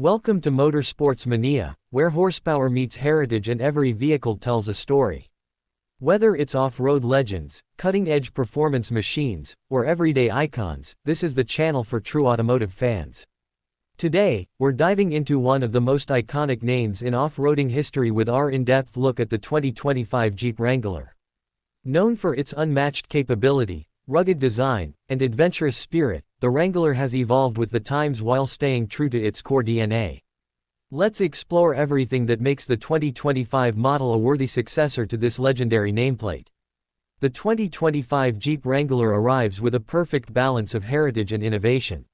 Welcome to Motorsports Mania, where horsepower meets heritage and every vehicle tells a story. Whether it's off-road legends, cutting-edge performance machines, or everyday icons, this is the channel for true automotive fans. Today, we're diving into one of the most iconic names in off-roading history with our in-depth look at the 2025 Jeep Wrangler. Known for its unmatched capability, rugged design, and adventurous spirit, the Wrangler has evolved with the times while staying true to its core DNA. Let's explore everything that makes the 2025 model a worthy successor to this legendary nameplate. The 2025 Jeep Wrangler arrives with a perfect balance of heritage and innovation.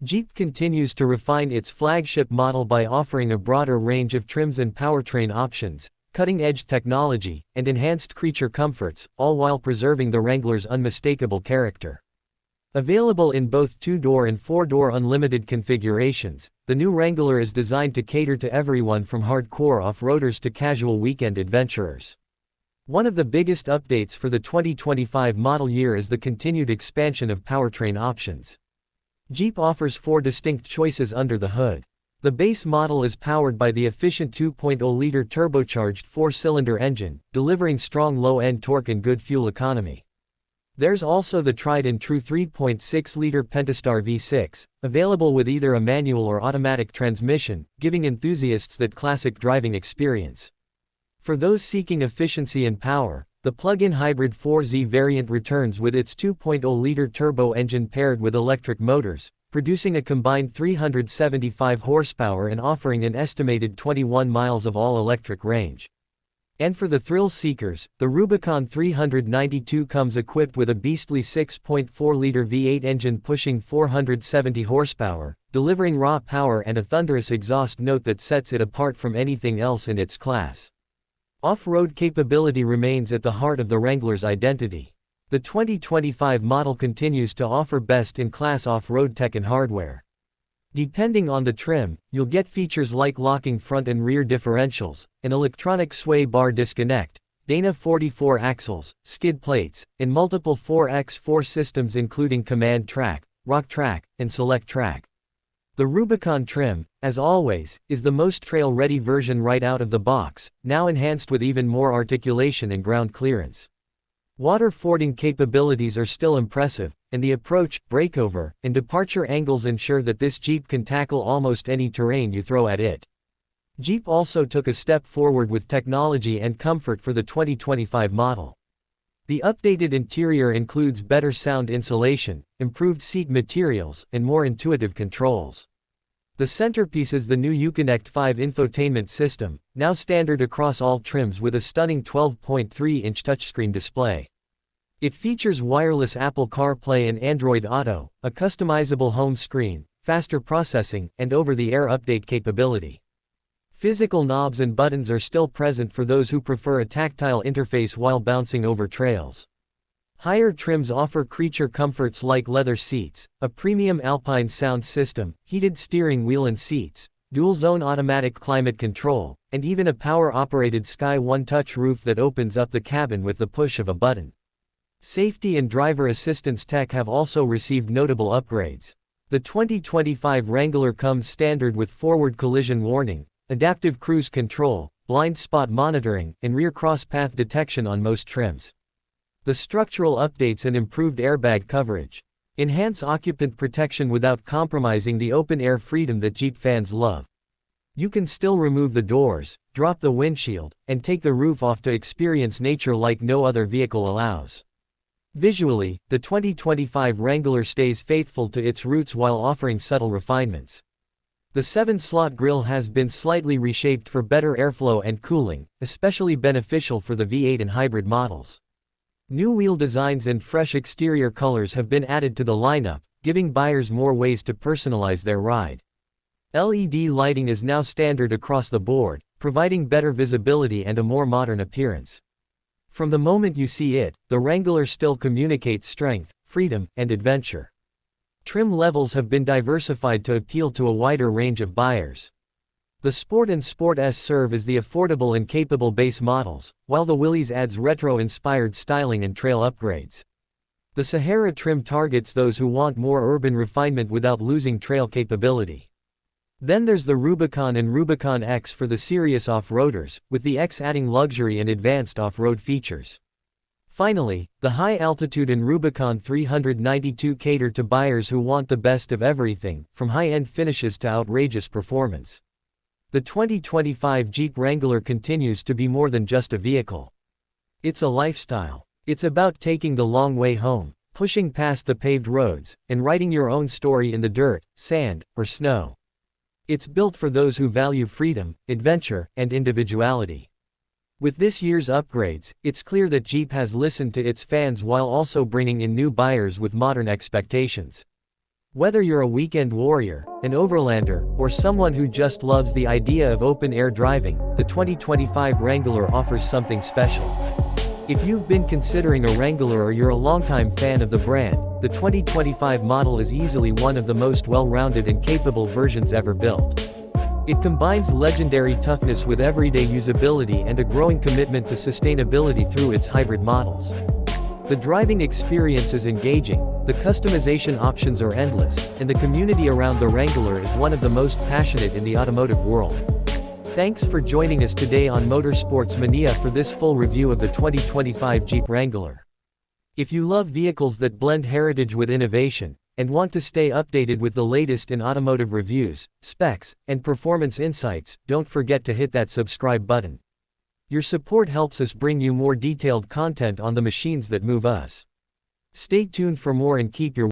Jeep continues to refine its flagship model by offering a broader range of trims and powertrain options, cutting-edge technology, and enhanced creature comforts, all while preserving the Wrangler's unmistakable character. Available in both 2-door and 4-door unlimited configurations, the new Wrangler is designed to cater to everyone from hardcore off-roaders to casual weekend adventurers. One of the biggest updates for the 2025 model year is the continued expansion of powertrain options. Jeep offers 4 distinct choices under the hood. The base model is powered by the efficient 2.0-liter turbocharged 4-cylinder engine, delivering strong low-end torque and good fuel economy. There's also the tried-and-true 3.6-liter Pentastar V6, available with either a manual or automatic transmission, giving enthusiasts that classic driving experience. For those seeking efficiency and power, the plug-in hybrid 4Z variant returns with its 2.0-liter turbo engine paired with electric motors, producing a combined 375 horsepower and offering an estimated 21 miles of all-electric range. And for the thrill seekers, the Rubicon 392 comes equipped with a beastly 6.4-liter V8 engine pushing 470 horsepower, delivering raw power and a thunderous exhaust note that sets it apart from anything else in its class. Off-road capability remains at the heart of the Wrangler's identity. The 2025 model continues to offer best-in-class off-road tech and hardware. Depending on the trim, you'll get features like locking front and rear differentials, an electronic sway bar disconnect, Dana 44 axles, skid plates, and multiple 4x4 systems including Command Track, Rock Track, and Select Track. The Rubicon trim, as always, is the most trail-ready version right out of the box, now enhanced with even more articulation and ground clearance. Water-fording capabilities are still impressive, and the approach, breakover, and departure angles ensure that this Jeep can tackle almost any terrain you throw at it. Jeep also took a step forward with technology and comfort for the 2025 model. The updated interior includes better sound insulation, improved seat materials, and more intuitive controls. The centerpiece is the new Uconnect 5 infotainment system, now standard across all trims with a stunning 12.3-inch touchscreen display. It features wireless Apple CarPlay and Android Auto, a customizable home screen, faster processing, and over-the-air update capability. Physical knobs and buttons are still present for those who prefer a tactile interface while bouncing over trails. Higher trims offer creature comforts like leather seats, a premium Alpine sound system, heated steering wheel and seats, dual-zone automatic climate control, and even a power-operated Sky One touch roof that opens up the cabin with the push of a button. Safety and driver assistance tech have also received notable upgrades. The 2025 Wrangler comes standard with forward collision warning, adaptive cruise control, blind spot monitoring, and rear cross-path detection on most trims. The structural updates and improved airbag coverage enhance occupant protection without compromising the open-air freedom that Jeep fans love. You can still remove the doors, drop the windshield, and take the roof off to experience nature like no other vehicle allows. Visually, the 2025 Wrangler stays faithful to its roots while offering subtle refinements. The 7-slot grille has been slightly reshaped for better airflow and cooling, especially beneficial for the V8 and hybrid models. New wheel designs and fresh exterior colors have been added to the lineup, giving buyers more ways to personalize their ride. LED lighting is now standard across the board, providing better visibility and a more modern appearance. From the moment you see it, the Wrangler still communicates strength, freedom, and adventure. Trim levels have been diversified to appeal to a wider range of buyers. The Sport and Sport S serve as the affordable and capable base models, while the Willys adds retro-inspired styling and trail upgrades. The Sahara trim targets those who want more urban refinement without losing trail capability. Then there's the Rubicon and Rubicon X for the serious off-roaders, with the X adding luxury and advanced off-road features. Finally, the high-altitude and Rubicon 392 cater to buyers who want the best of everything, from high-end finishes to outrageous performance. The 2025 Jeep Wrangler continues to be more than just a vehicle. It's a lifestyle. It's about taking the long way home, pushing past the paved roads, and writing your own story in the dirt, sand, or snow. It's built for those who value freedom, adventure, and individuality. With this year's upgrades, it's clear that Jeep has listened to its fans while also bringing in new buyers with modern expectations. Whether you're a weekend warrior, an overlander, or someone who just loves the idea of open-air driving, the 2025 Wrangler offers something special. If you've been considering a Wrangler or you're a longtime fan of the brand, the 2025 model is easily one of the most well-rounded and capable versions ever built. It combines legendary toughness with everyday usability and a growing commitment to sustainability through its hybrid models. The driving experience is engaging, the customization options are endless, and the community around the Wrangler is one of the most passionate in the automotive world. Thanks for joining us today on Motorsports Mania for this full review of the 2025 Jeep Wrangler. If you love vehicles that blend heritage with innovation, and want to stay updated with the latest in automotive reviews, specs, and performance insights, don't forget to hit that subscribe button. Your support helps us bring you more detailed content on the machines that move us. Stay tuned for more and keep your